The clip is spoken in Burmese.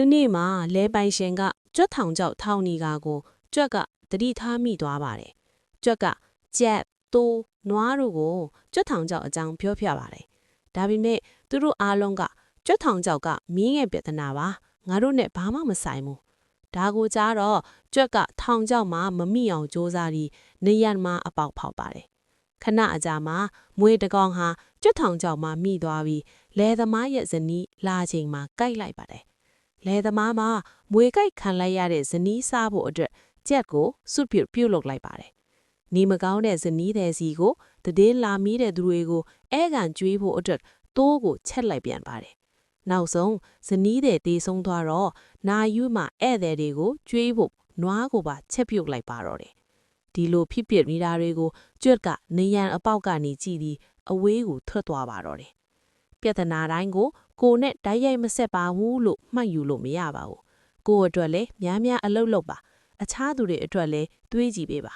တနေ့မှာလဲပိုင်ရှင်ကကြွက်ထောင်ကြောက်ထောင်နေကာကိုကြွက်ကတတိထားမိသွားပါတယ်။ကြွက်ကကြက်တိုးနွားတို့ကိုကြွက်ထောင်ကြောက်အကြောင်းပြောပြပါတယ်။ဒါပေမဲ့သူတို့အားလုံးကကြွက်ထောင်ကြောက်ကမင်းရဲ့ပြဿနာပါငါတို့နဲ့ဘာမှမဆိုင်ဘူး။ဒါကိုကြားတော့ကြွက်ကထောင်ကြောက်မှမမိအောင်စ조사ပြီးနေရမှာအပေါက်ဖောက်ပါတယ်။ခဏအကြာမှာမွေတကောင်ဟာကြွက်ထောင်ကြောက်မှမိသွားပြီးလဲသမားရဲ့ဇနီးလာချိန်မှာကိုက်လိုက်ပါတယ်။လဲသမားမှာမွေကိုက်ခံလိုက်ရတဲ့ဇနီးစားဖို့အတွက်ကြက်ကိုစွတ်ပြုတ်လုပ်လိုက်ပါတယ်။နေမကောင်းတဲ့ဇနီးတဲ့စီကိုတည်င်းလာမိတဲ့သူတွေကိုအဲကန်ကျွေးဖို့အတွက်တိုးကိုချက်လိုက်ပြန်ပါတယ်။နောက်ဆုံးဇနီးတဲ့တေးဆုံးသွားတော့နာယူးမှာဧည့်သည်တွေကိုကျွေးဖို့နွားကိုပါချက်ပြုတ်လိုက်ပါတော့တယ်။ဒီလိုဖြစ်ပစ်မိတာတွေကိုကြွက်ကနေရန်အပေါက်ကနေကြည့်ပြီးအဝေးကိုထွက်သွားပါတော့တယ်။ပြဿနာတိုင်းကိုနဲ့တိုက်ရိုက်မဆက်ပါဘူးလို့မှတ်ယူလို့မရပါဘူး။ကိုယ့်အတွက်လည်းများများအလုပ်လုပ်ပါအခြားသူတွေအတွက်လည်းတွေးကြည့်ပေးပါ